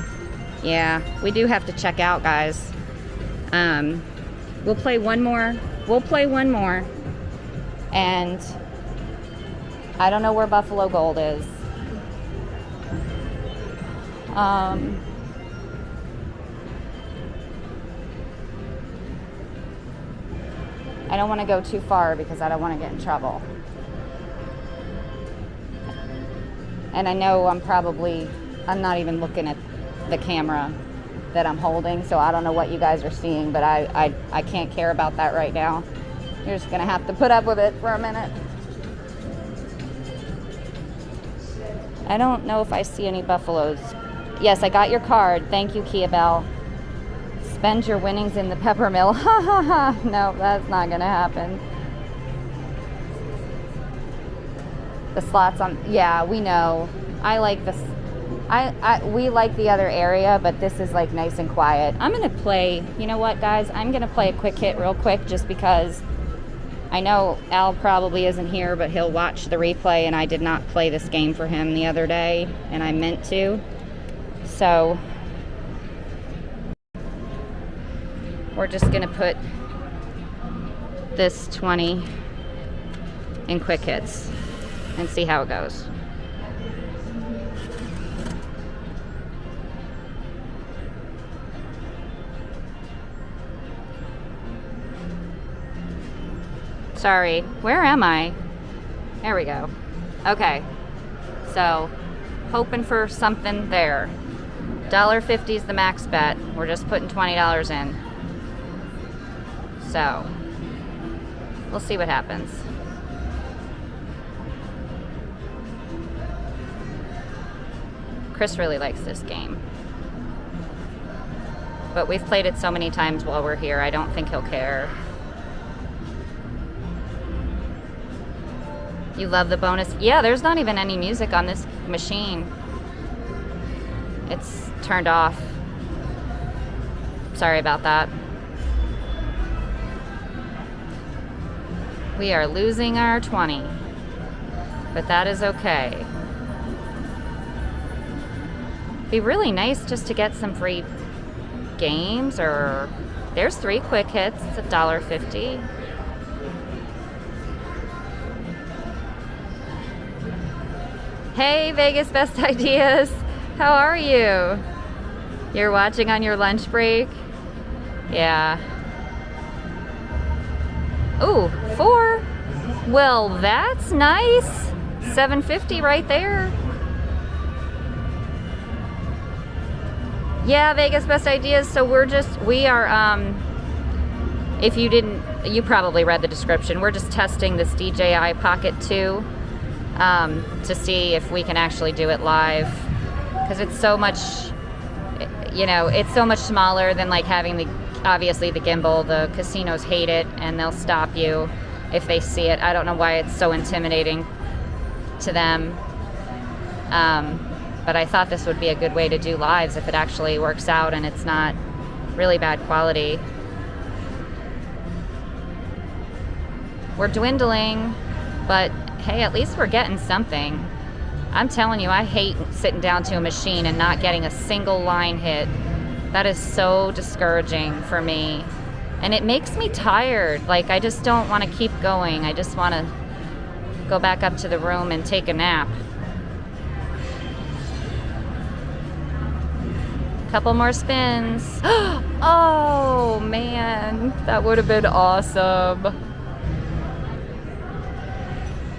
yeah, we do have to check out, guys. We'll play one more. And I don't know where Buffalo Gold is. I don't want to go too far because I don't want to get in trouble. And I know I'm not even looking at the camera that I'm holding, so I don't know what you guys are seeing, but I can't care about that right now. You're just gonna have to put up with it for a minute. I don't know if I see any buffaloes. Yes, I got your card. Thank you, Kia Bell. Spend your winnings in the pepper mill. Ha ha ha. No, that's not gonna happen. The slots on, yeah, we know. I like this. We like the other area, but this is like nice and quiet. I'm gonna play, you know what guys, I'm gonna play a quick hit real quick just because I know Al probably isn't here, but he'll watch the replay, and I did not play this game for him the other day, and I meant to. So we're just gonna put this 20 in quick hits and see how it goes. Sorry, where am I? There we go. Okay, so hoping for something there. $1.50 is the max bet. We're just putting $20 in. So we'll see what happens. Chris really likes this game, but we've played it so many times while we're here, I don't think he'll care. You love the bonus. Yeah, there's not even any music on this machine. It's turned off. Sorry about that. We are losing our 20, but that is okay. Be really nice just to get some free games, or there's 3 quick hits. It's $1.50. Hey, Vegas Best Ideas. How are you? You're watching on your lunch break? Yeah. Ooh, 4. Well, that's nice. $7.50 right there. Yeah, Vegas Best Ideas. So we are, if you didn't, you probably read the description. We're just testing this DJI Pocket 2 to see if we can actually do it live. Because it's so much, you know, it's so much smaller than like having obviously the gimbal. The casinos hate it and they'll stop you if they see it. I don't know why it's so intimidating to them. But I thought this would be a good way to do lives if it actually works out and it's not really bad quality. We're dwindling, but hey, at least we're getting something. I'm telling you, I hate sitting down to a machine and not getting a single line hit. That is so discouraging for me. And it makes me tired. Like, I just don't want to keep going. I just want to go back up to the room and take a nap. Couple more spins. Oh, man. That would have been awesome.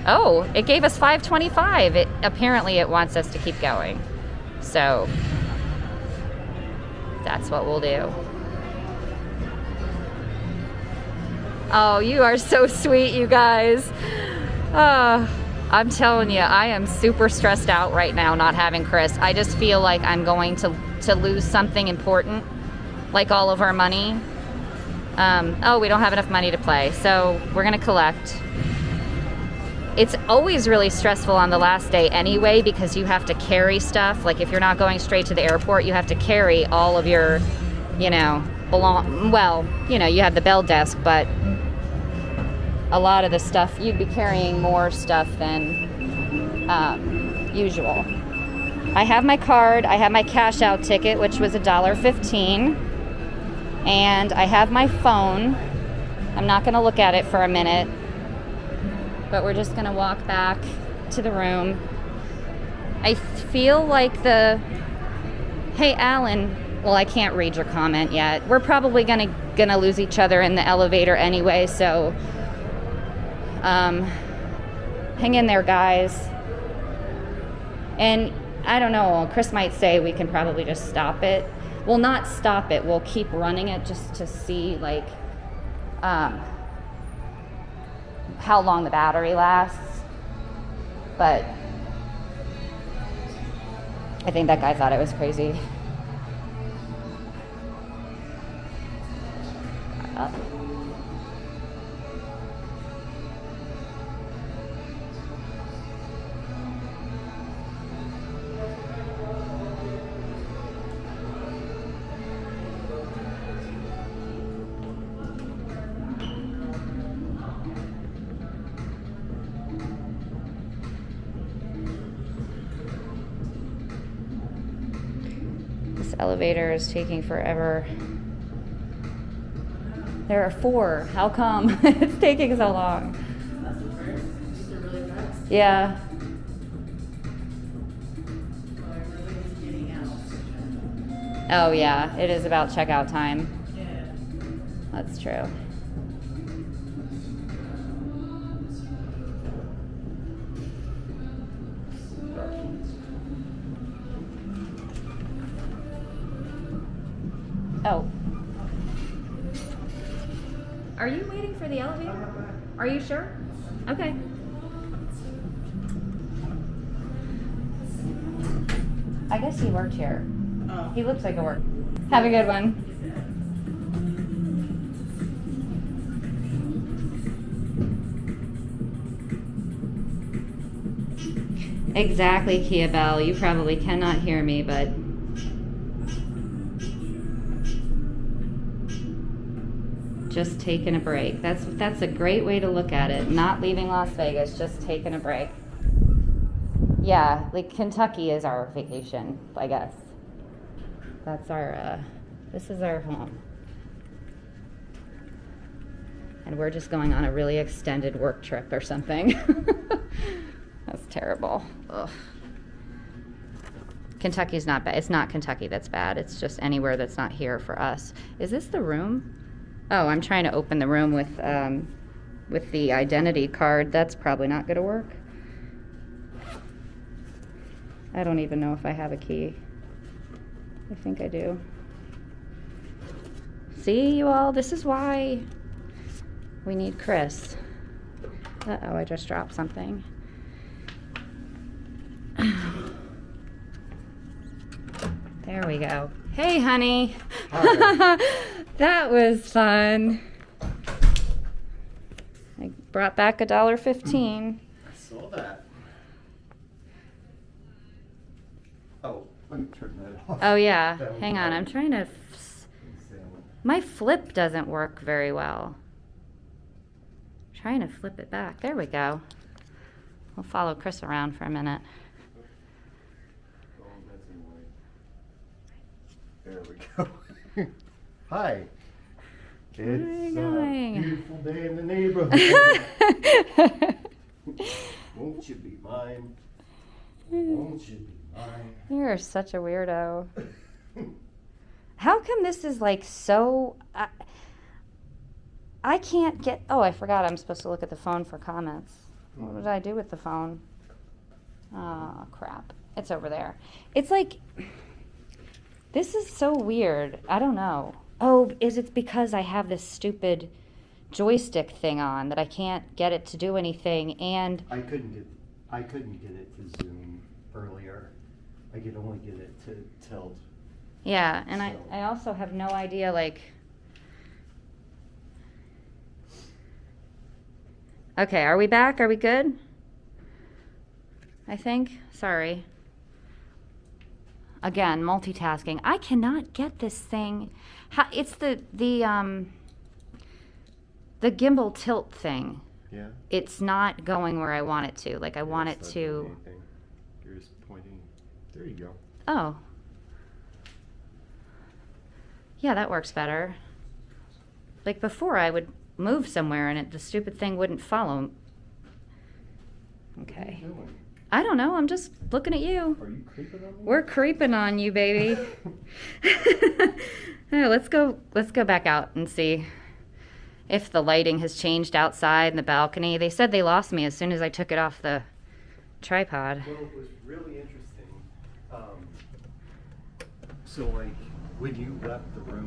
Oh, it gave us $5.25. Apparently it wants us to keep going. So that's what we'll do. Oh, you are so sweet, you guys. I'm telling you, I am super stressed out right now not having Chris. I just feel like I'm going to lose something important, like all of our money. Oh, we don't have enough money to play, so we're gonna collect. It's always really stressful on the last day anyway, because you have to carry stuff. Like if you're not going straight to the airport, you have to carry all of your, you know, well, you know, you have the bell desk, but a lot of the stuff, you'd be carrying more stuff than usual. I have my card, I have my cash out ticket, which was $1.15, and I have my phone. I'm not gonna look at it for a minute, but we're just gonna walk back to the room. I feel like hey Alan, well, I can't read your comment yet. We're probably gonna lose each other in the elevator anyway, so hang in there, guys. And I don't know, Chris might say we can probably just stop it. We'll not stop it, we'll keep running it just to see like how long the battery lasts. But I think that guy thought it was crazy. Elevator is taking forever. There are 4. How come it's taking so long? That's the first. These are really fast. Yeah. So everybody's getting out. Oh yeah, it is about checkout time. Yeah. That's true. Oh. Are you waiting for the elevator? Are you sure? Okay. I guess he worked here. Oh. He looks like a work. Have a good one. Exactly, Kia Bell. You probably cannot hear me, but just taking a break. That's a great way to look at it. Not leaving Las Vegas, just taking a break. Yeah, like Kentucky is our vacation, I guess. That's our, this is our home. And we're just going on a really extended work trip or something. That's terrible. Ugh. Kentucky's not bad. It's not Kentucky that's bad. It's just anywhere that's not here for us. Is this the room? Oh, I'm trying to open the room with the identity card. That's probably not going to work. I don't even know if I have a key. I think I do. See, you all? This is why we need Chris. Uh-oh, I just dropped something. There we go. Hey, honey. That was fun. I brought back $1.15. I saw that. Oh, let me turn that off. Oh, yeah. That was Hang on. fun. I'm trying to... My flip doesn't work very well. I'm trying to flip it back. There we go. We'll follow Chris around for a minute. There we go. Hi. It's a going? beautiful day in the neighborhood. Won't you be mine? Won't you be mine? You're such a weirdo. How come this is like so... I can't get... Oh, I forgot I'm supposed to look at the phone for comments. What did I do with the phone? Oh, crap. It's over there. It's like... This is so weird. I don't know. Oh, is it because I have this stupid joystick thing on that I can't get it to do anything, and... I couldn't get it to zoom earlier. I could only get it to tilt. Yeah, and So- I also have no idea, like... Okay, are we back? Are we good? I think. Sorry. Again, multitasking. I cannot get this thing. It's the gimbal tilt thing. Yeah. It's not going where I want it to. Like I want it It's not to. doing anything. You're just pointing. There you go. Oh. Yeah, that works better. Like before, I would move somewhere and the stupid thing wouldn't follow. Okay. What are you doing? I don't know. I'm just looking at you. Are you creeping on me? We're creeping on you, baby. Hey, let's go back out and see if the lighting has changed outside in the balcony. They said they lost me as soon as I took it off the tripod. Well, it was really interesting. So, like, when you left the room,